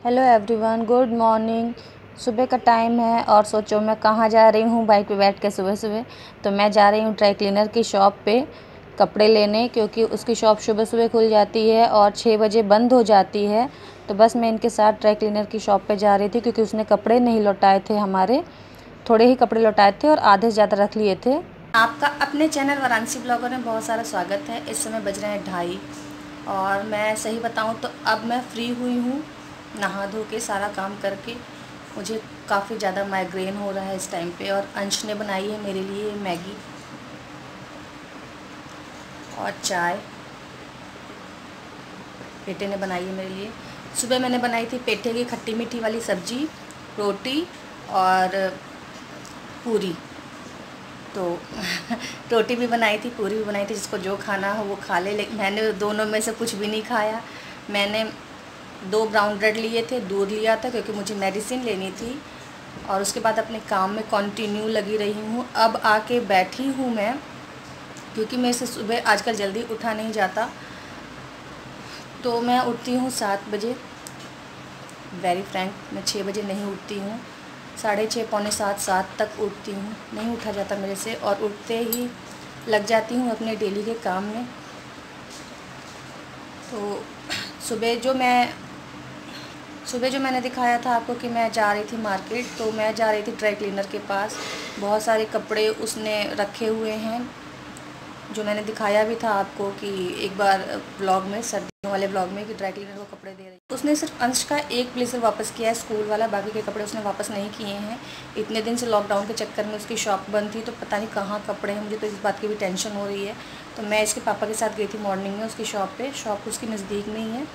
Hello everyone, good morning. सुबह का time है और सोचो मैं कहाँ जा रही हूँ बाइक पे बैठ के सुबह सुबह। तो मैं जा रही हूँ ड्राई क्लीनर की शॉप पे कपड़े लेने, क्योंकि उसकी शॉप सुबह सुबह खुल जाती है और 6 बजे बंद हो जाती है। तो बस मैं इनके साथ ड्राई क्लीनर की शॉप पे जा रही थी, क्योंकि उसने कपड़े नहीं लौटाए थे हमारे, थोड़े ही कपड़े लौटाए थे और आधे से ज़्यादा रख लिए थे। आपका अपने चैनल वाराणसी ब्लॉगर में बहुत सारा स्वागत है। इस समय बज रहे हैं 2:30 और मैं सही बताऊं तो अब मैं फ्री हुई हूँ नहा धो के सारा काम करके। मुझे काफ़ी ज़्यादा माइग्रेन हो रहा है इस टाइम पे, और अंश ने बनाई है मेरे लिए मैगी और चाय। पेटे ने बनाई है मेरे लिए। सुबह मैंने बनाई थी पेठे की खट्टी मीठी वाली सब्जी, रोटी और पूरी। तो रोटी भी बनाई थी, पूरी भी बनाई थी, जिसको जो खाना हो वो खा ले। लेकिन मैंने दोनों में से कुछ भी नहीं खाया। मैंने 2 ब्राउन ब्रेड लिए थे, दूध लिया था क्योंकि मुझे मेडिसिन लेनी थी, और उसके बाद अपने काम में कंटिन्यू लगी रही हूँ। अब आके बैठी हूँ मैं, क्योंकि मेरे से सुबह आजकल जल्दी उठा नहीं जाता। तो मैं उठती हूँ 7 बजे। वेरी फ्रैंक, मैं 6 बजे नहीं उठती हूँ। 6:30 पौने 7 तक उठती हूँ, नहीं उठा जाता मेरे से, और उठते ही लग जाती हूँ अपने डेली के काम में। तो सुबह जो मैंने दिखाया था आपको कि मैं जा रही थी मार्केट, तो मैं जा रही थी ड्राई क्लीनर के पास। बहुत सारे कपड़े उसने रखे हुए हैं, जो मैंने दिखाया भी था आपको कि एक बार ब्लॉग में, सर्दियों वाले ब्लॉग में, कि ड्राई क्लीनर को कपड़े दे रही है। उसने सिर्फ अंश का एक ब्लेजर वापस किया है, स्कूल वाला। बाकी के कपड़े उसने वापस नहीं किए हैं। इतने दिन से लॉकडाउन के चक्कर में उसकी शॉप बंद थी, तो पता नहीं कहाँ कपड़े हैं। मुझे तो इस बात की भी टेंशन हो रही है। तो मैं इसके पापा के साथ गई थी मॉर्निंग में उसकी शॉप पर। शॉप उसकी नज़दीक में ही है,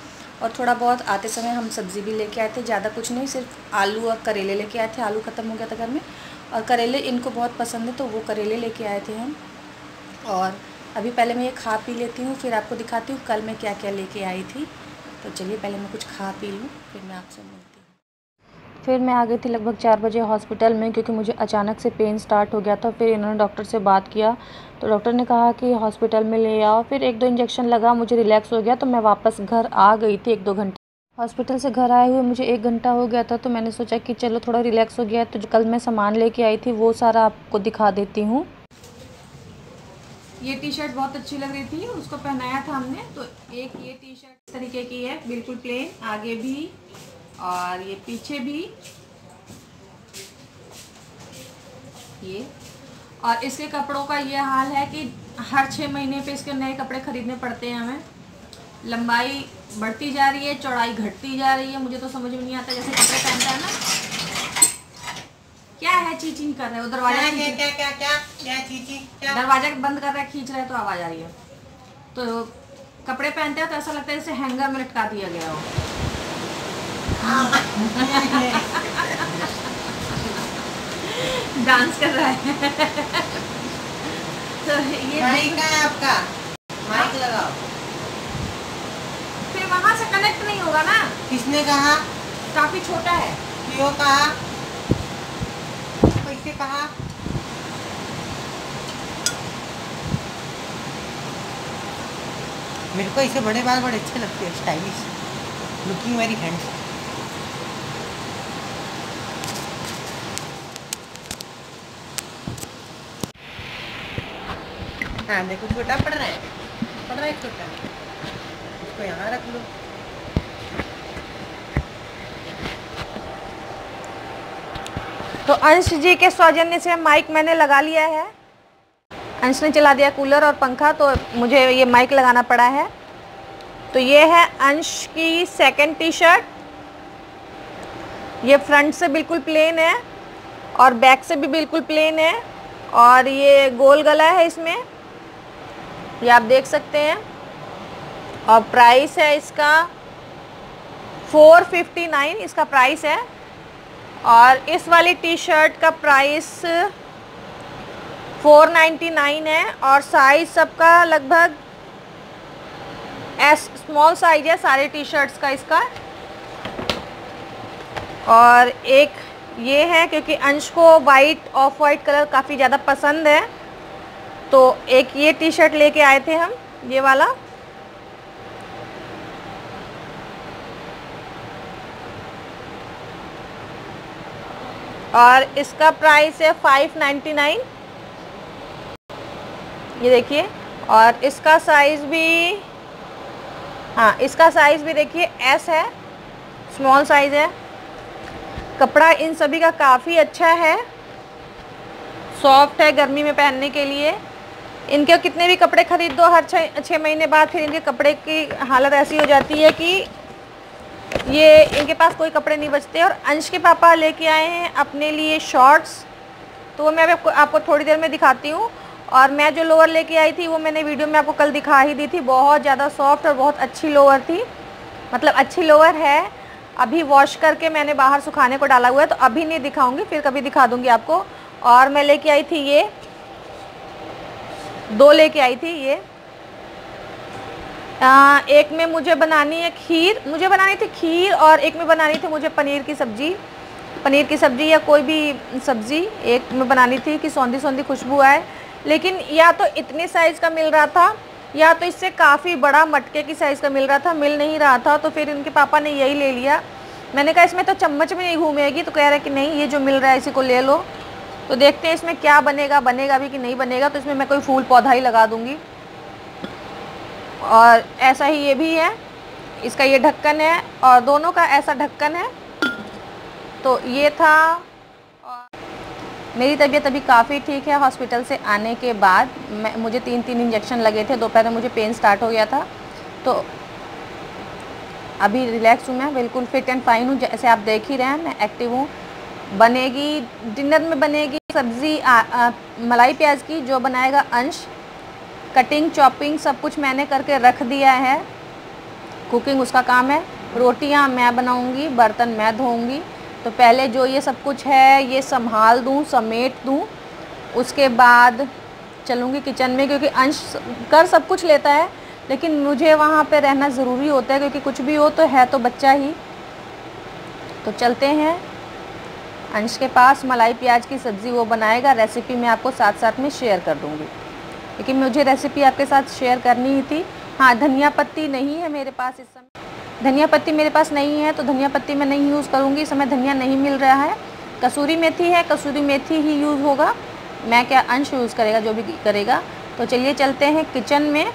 और थोड़ा बहुत आते समय हम सब्ज़ी भी लेके आए थे। ज़्यादा कुछ नहीं, सिर्फ आलू और करेले लेके आए थे। आलू ख़त्म हो गया था घर में, और करेले इनको बहुत पसंद है, तो वो करेले लेके आए थे हम। और अभी पहले मैं ये खा पी लेती हूँ, फिर आपको दिखाती हूँ कल मैं क्या क्या लेके आई थी। तो चलिए पहले मैं कुछ खा पी लूँ, फिर मैं आपसे मिलती हूँ। फिर मैं आ गई थी लगभग 4 बजे हॉस्पिटल में, क्योंकि मुझे अचानक से पेन स्टार्ट हो गया था। फिर इन्होंने डॉक्टर से बात किया, तो डॉक्टर ने कहा कि हॉस्पिटल में ले आओ। फिर 1-2 इंजेक्शन लगा, मुझे रिलैक्स हो गया, तो मैं वापस घर आ गई थी 1-2 घंटे। हॉस्पिटल से घर आए हुए मुझे 1 घंटा हो गया था, तो मैंने सोचा कि चलो थोड़ा रिलैक्स हो गया है, तो जो कल मैं सामान लेके आई थी वो सारा आपको दिखा देती हूँ। ये टी शर्ट बहुत अच्छी लग रही थी, उसको पहनाया था हमने। तो एक ये टी शर्ट इस तरीके की है, बिल्कुल प्लेन, आगे भी और ये पीछे भी ये। और इसके कपड़ों का ये हाल है कि हर 6 महीने पे इसके नए कपड़े खरीदने पड़ते हैं हमें। लंबाई बढ़ती जा रही है, चौड़ाई घटती जा रही है। मुझे तो समझ में नहीं आता, जैसे कपड़े पहनता है ना। क्या है, चीचिंग कर रहे हो? दरवाजा क्या क्या क्या क्या क्या चीची क्या? दरवाजा बंद कर रहा है, खींच रहा है, तो आवाज आ रही है। तो कपड़े पहनते हैं तो ऐसा लगता है जैसे हैंगर में लटका दिया गया हो। डांस कर रहा है। तो ये माइक है आपका, माइक लगाओ। फिर वहां से कनेक्ट नहीं होगा ना। किसने कहा? काफी छोटा है। क्यों कहा? कैसे कहा? मेरे को ऐसे बड़े बाल बड़े अच्छे लगते हैं, स्टाइलिश, लुकिंग वेरी हैंडसम। हाँ देखो, छोटा पड़ रहा है, छोटा। इसको यहाँ रख लो। तो अंश जी के सौजन्य से माइक मैंने लगा लिया है। अंश ने चला दिया कूलर और पंखा, तो मुझे ये माइक लगाना पड़ा है। तो ये है अंश की सेकंड टी शर्ट। ये फ्रंट से बिल्कुल प्लेन है और बैक से भी बिल्कुल प्लेन है, और ये गोल गला है इसमें, ये आप देख सकते हैं। और प्राइस है इसका 459, इसका प्राइस है। और इस वाली टी शर्ट का प्राइस 499 है, और साइज सबका लगभग एस स्मॉल साइज है सारे टी शर्ट्स का इसका। और एक ये है, क्योंकि अंश को वाइट, ऑफ वाइट कलर काफ़ी ज़्यादा पसंद है, तो एक ये टी शर्ट लेके आए थे हम, ये वाला। और इसका प्राइस है 599। ये देखिए, और इसका साइज़ भी, हाँ इसका साइज़ भी देखिए एस है, स्मॉल साइज़ है। कपड़ा इन सभी का काफ़ी अच्छा है, सॉफ्ट है गर्मी में पहनने के लिए। इनके कितने भी कपड़े खरीद दो हर 6 महीने बाद फिर इनके कपड़े की हालत ऐसी हो जाती है कि ये इनके पास कोई कपड़े नहीं बचते। और अंश के पापा लेके आए हैं अपने लिए शॉर्ट्स, तो वो मैं आपको थोड़ी देर में दिखाती हूँ। और मैं जो लोअर लेके आई थी वो मैंने वीडियो में आपको कल दिखा ही दी थी, बहुत ज़्यादा सॉफ्ट और बहुत अच्छी लोअर थी, मतलब अच्छी लोअर है। अभी वॉश करके मैंने बाहर सुखाने को डाला हुआ है, तो अभी नहीं दिखाऊंगी, फिर कभी दिखा दूंगी आपको। और मैं लेके आई थी ये 2 लेके आई थी ये। एक में मुझे बनानी है खीर, मुझे बनानी थी खीर, और एक में बनानी थी मुझे पनीर की सब्ज़ी या कोई भी सब्ज़ी एक में बनानी थी कि सौंधी सौंधी खुशबू आए। लेकिन या तो इतने साइज़ का मिल रहा था या तो इससे काफ़ी बड़ा मटके की साइज़ का मिल रहा था, मिल नहीं रहा था। तो फिर इनके पापा ने यही ले लिया। मैंने कहा इसमें तो चम्मच में नहीं घूमेगी, तो कह रहा है कि नहीं ये जो मिल रहा है इसी को ले लो। तो देखते हैं इसमें क्या बनेगा, बनेगा भी कि नहीं बनेगा। तो इसमें मैं कोई फूल पौधा ही लगा दूँगी। और ऐसा ही ये भी है, इसका ये ढक्कन है और दोनों का ऐसा ढक्कन है। तो ये था। और मेरी तबीयत अभी काफ़ी ठीक है। हॉस्पिटल से आने के बाद मुझे 3 इंजेक्शन लगे थे, दोपहर में मुझे पेन स्टार्ट हो गया था। तो अभी रिलैक्स हूँ मैं, बिल्कुल फिट एंड फाइन हूँ। जैसे आप देख ही रहे हैं मैं एक्टिव हूँ। बनेगी डिनर में बनेगी सब्ज़ी मलाई प्याज की, जो बनाएगा अंश। कटिंग चॉपिंग सब कुछ मैंने करके रख दिया है, कुकिंग उसका काम है। रोटियां मैं बनाऊंगी, बर्तन मैं धोऊंगी। तो पहले जो ये सब कुछ है ये संभाल दूं, समेट दूं, उसके बाद चलूँगी किचन में, क्योंकि अंश कर सब कुछ लेता है लेकिन मुझे वहाँ पे रहना ज़रूरी होता है, क्योंकि कुछ भी हो तो है तो बच्चा ही। तो चलते हैं अंश के पास। मलाई प्याज की सब्ज़ी वो बनाएगा, रेसिपी मैं आपको साथ साथ में शेयर कर दूँगी, लेकिन मुझे रेसिपी आपके साथ शेयर करनी ही थी। हाँ, धनिया पत्ती नहीं है मेरे पास इस समय, धनिया पत्ती मेरे पास नहीं है, तो धनिया पत्ती मैं नहीं यूज़ करूँगी। इस समय धनिया नहीं मिल रहा है। कसूरी मेथी है, कसूरी मेथी ही यूज़ होगा। मैं क्या, अंश यूज़ करेगा जो भी करेगा। तो चलिए चलते हैं किचन में।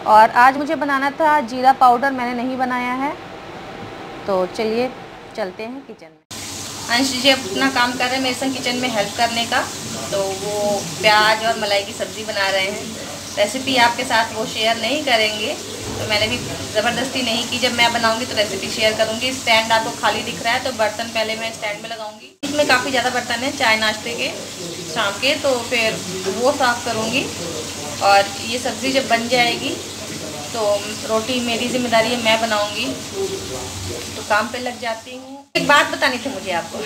और आज मुझे बनाना था जीरा पाउडर, मैंने नहीं बनाया है। तो चलिए चलते हैं किचन में। अंश जी अपना काम कर रहे हैं मेरे संग किचन में हेल्प करने का। तो वो प्याज और मलाई की सब्ज़ी बना रहे हैं। रेसिपी आपके साथ वो शेयर नहीं करेंगे, तो मैंने भी ज़बरदस्ती नहीं की। जब मैं बनाऊंगी तो रेसिपी शेयर करूंगी। स्टैंड आपको खाली दिख रहा है, तो बर्तन पहले मैं स्टैंड में लगाऊंगी। इसमें काफ़ी ज़्यादा बर्तन है चाय नाश्ते के शाम के, तो फिर वो साफ़ करूँगी। और ये सब्ज़ी जब बन जाएगी तो रोटी मेरी जिम्मेदारी है, मैं बनाऊँगी। तो काम पे लग जाती हूँ। एक बात बतानी थी मुझे आपको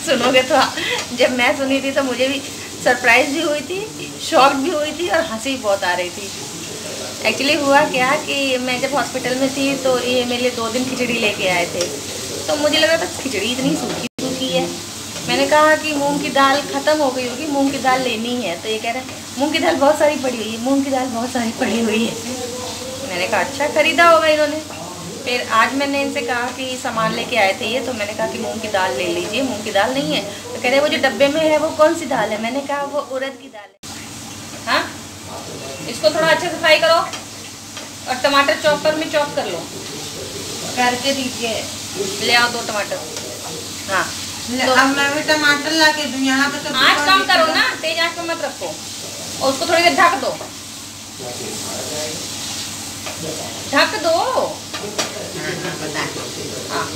सुनोगे तो जब मैं सुनी थी तो मुझे भी सरप्राइज़ भी हुई थी, शॉक भी हुई थी और हंसी भी बहुत आ रही थी। एक्चुअली हुआ क्या कि मैं जब हॉस्पिटल में थी तो ये मेरे लिए 2 दिन खिचड़ी लेके आए थे। तो मुझे लगा था खिचड़ी इतनी सूखी सूखी है। मैंने कहा कि मूंग की दाल ख़त्म हो गई होगी, मूंग की दाल लेनी है। तो ये कह रहे हैं मूंग की दाल बहुत सारी पड़ी हुई है, मूंग की दाल बहुत सारी पड़ी हुई है। मैंने कहा अच्छा ख़रीदा होगा इन्होंने। फिर आज मैंने इनसे कहा कि सामान लेके आए थे ये, तो मैंने कहा कि मूंग की दाल ले लीजिए। मूंग की दाल नहीं है, तो कह रहे वो जो डब्बे में है वो कौन सी दाल है। मैंने कहा वो उड़द की दाल है। हाँ, इसको थोड़ा अच्छे से फ्राई करो और टमाटर चॉपर में चॉप कर लो, करके दीजिए। ले आओ 2 टमाटर। हाँ, तो अब मैं भी टमाटर ला के दूँ यहाँ पे। तो आँच कम करो ना, तेज आँच में मत रखो। और उसको थोड़ी देर ढक दो, ढक दो। हाँ,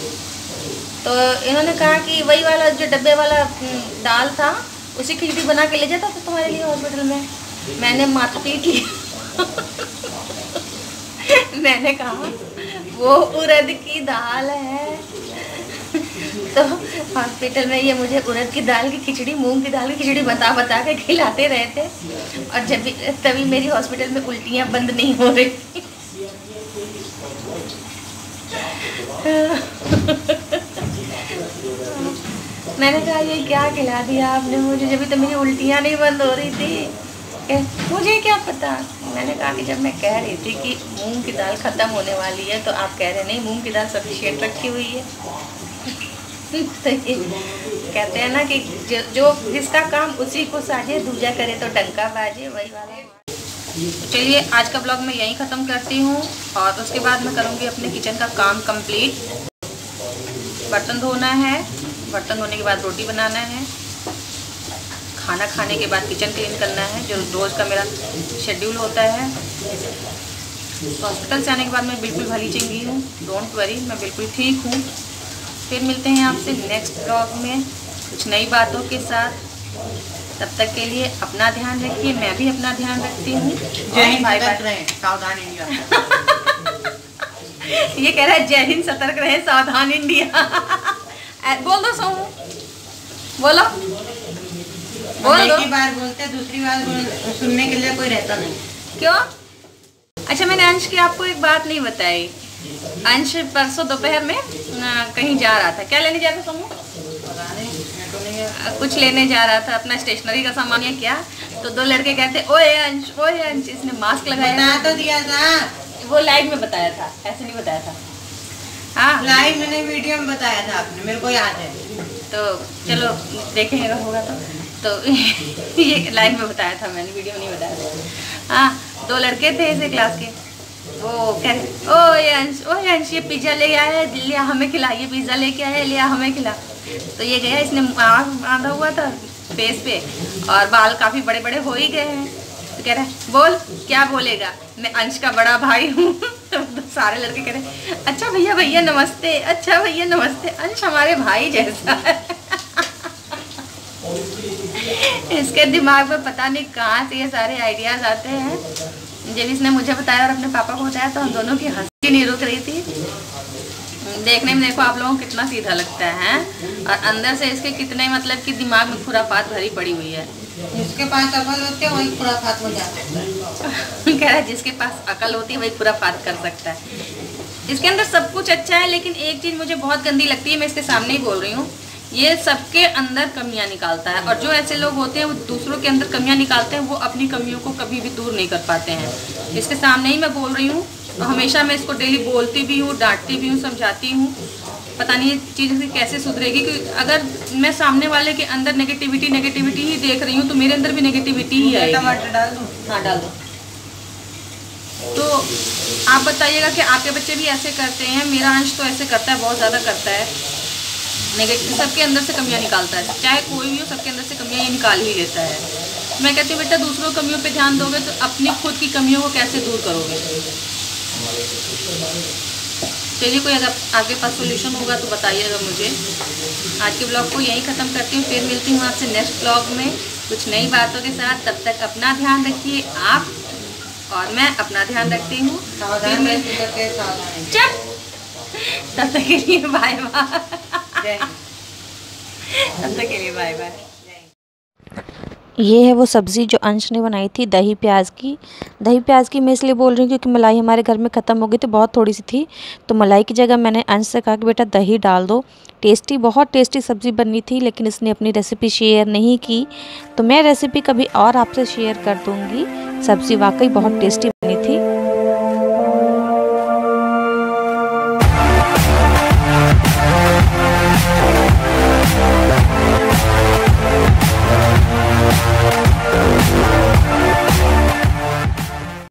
तो इन्होंने कहा कि वही वाला जो डब्बे वाला दाल था उसी खिचड़ी बना के ले जाता था तुम्हारे लिए हॉस्पिटल में। मैंने माथा पीट लिया मैंने कहा वो उड़द की दाल है तो हॉस्पिटल में ये मुझे उड़द की दाल की खिचड़ी, मूंग की दाल की खिचड़ी बता बता के खिलाते रहे थे। और जब भी तभी मेरी हॉस्पिटल में उल्टियाँ बंद नहीं हो रही थी मैंने कहा ये क्या खिला दिया आपने मुझे, जब भी तो मेरी उल्टियाँ नहीं बंद हो रही थी। मुझे क्या पता। मैंने कहा कि जब मैं कह रही थी कि मूंग की दाल ख़त्म होने वाली है तो आप कह रहे नहीं, मूंग की दाल सफिशिएंट रखी हुई है। तो ये कहते हैं ना कि जो जिसका काम उसी को साझे, दूजा करे तो डंका बाजे, वही वाला। चलिए आज का ब्लॉग मैं यहीं ख़त्म करती हूँ और उसके बाद मैं करूँगी अपने किचन का काम कंप्लीट। बर्तन धोना है, बर्तन धोने के बाद रोटी बनाना है, खाना खाने के बाद किचन क्लीन करना है, जो रोज़ का मेरा शेड्यूल होता है। हॉस्पिटल से आने के बाद मैं बिल्कुल भली चंगी हूँ, डोंट वरी, मैं बिल्कुल ठीक हूँ। फिर मिलते हैं आपसे नेक्स्ट ब्लॉग में कुछ नई बातों के साथ। तब तक के लिए अपना ध्यान रखिए, मैं भी अपना ध्यान रखती हूँ। जय हिंद, सतर्क रहें, सावधान इंडिया। ये कह रहा है जय हिंद, सतर्क रहे, सावधान इंडिया। बोल दो सोमू, बोलो बोल दो। एक बार बोलते दूसरी बार सुनने के लिए कोई रहता नहीं। क्यों? अच्छा, मैंने अंश की आपको एक बात नहीं बताई। अंश परसों दोपहर में कहीं जा रहा था। क्या लेने जा रहा था सोमू? कुछ लेने जा रहा था, अपना स्टेशनरी का सामान या क्या। तो दो लड़के कहते ओए अंश, ओए अंश। इसने मास्क लगाया, बता तो दिया था। वो लाइव में बताया था, ऐसे नहीं बताया था। हाँ, लाइव मैंने वीडियो में बताया था आपने, मेरे को याद है। तो चलो देखेंगे अगर होगा तो ये लाइव में बताया था मैंने, वीडियो में नहीं बताया था। हाँ, दो लड़के थे ऐसे क्लास के, वो कह रहे ओ अंश ये पिज़्ज़ा ले आया है, लिया हमें खिला, ये पिज़्ज़ा लेके आया है, लिया हमें खिला। तो ये गया, इसने बांधा हुआ था फेस पे और बाल काफ़ी बड़े बड़े हो ही गए हैं। तो कह रहा है बोल, क्या बोलेगा, मैं अंश का बड़ा भाई हूँ। तो सारे लड़के कह रहे अच्छा भैया, भैया नमस्ते, अच्छा भैया नमस्ते, अंश हमारे भाई जैसा है। इसके दिमाग में पता नहीं कहाँ से ये सारे आइडियाज़ आते हैं। जब इसने मुझे बताया और अपने पापा को बताया तो हम दोनों की हंसी नहीं रुक रही थी। देखने में देखो आप लोगों को कितना सीधा लगता है और अंदर से इसके कितने मतलब कि दिमाग में खुरापात भरी पड़ी हुई है। जिसके पास अकल होती है वही खुराफात में जा सकता है। कह रहा है जिसके पास अकल होती है वही खुरापात कर सकता है। इसके अंदर सब कुछ अच्छा है, लेकिन एक चीज़ मुझे बहुत गंदी लगती है, मैं इसके सामने ही बोल रही हूँ। ये सबके अंदर कमियां निकालता है और जो ऐसे लोग होते हैं वो दूसरों के अंदर कमियां निकालते हैं, वो अपनी कमियों को कभी भी दूर नहीं कर पाते हैं। इसके सामने ही मैं बोल रही हूँ और हमेशा मैं इसको डेली बोलती भी हूँ, डांटती भी हूँ, समझाती हूँ। पता नहीं ये चीज़ कैसे सुधरेगी, क्योंकि अगर मैं सामने वाले के अंदर नेगेटिविटी ही देख रही हूँ तो मेरे अंदर भी नेगेटिविटी ही आएगी। टमाटर डाल दूँ? हाँ डाल दो। तो आप बताइएगा कि आपके बच्चे भी ऐसे करते हैं? मेरा अंश तो ऐसे करता है, बहुत ज़्यादा करता है। नेगेटिव सबके अंदर से कमियां निकालता है, चाहे कोई भी हो, सबके अंदर से कमियां ये निकाल ही लेता है। मैं कहती हूँ बेटा दूसरों कमियों पे ध्यान दोगे तो अपनी खुद की कमियों को कैसे दूर करोगे। चलिए कोई अगर आपके पास सोल्यूशन होगा तो बताइएगा मुझे। आज के ब्लॉग को यहीं ख़त्म करती हूँ, फिर मिलती हूँ आपसे नेक्स्ट ब्लॉग में कुछ नई बातों के साथ। तब तक अपना ध्यान रखिए आप और मैं अपना ध्यान रखती हूँ। तब तक के लिए बाय बाय। तब तक के लिए बाय बाय। ये है वो सब्ज़ी जो अंश ने बनाई थी, दही प्याज की। दही प्याज की मैं इसलिए बोल रही हूँ क्योंकि मलाई हमारे घर में ख़त्म हो गई थी, बहुत थोड़ी सी थी। तो मलाई की जगह मैंने अंश से कहा कि बेटा दही डाल दो। टेस्टी, बहुत टेस्टी सब्ज़ी बनी थी, लेकिन इसने अपनी रेसिपी शेयर नहीं की। तो मैं रेसिपी कभी और आपसे शेयर कर दूँगी। सब्ज़ी वाकई बहुत टेस्टी बनी थी।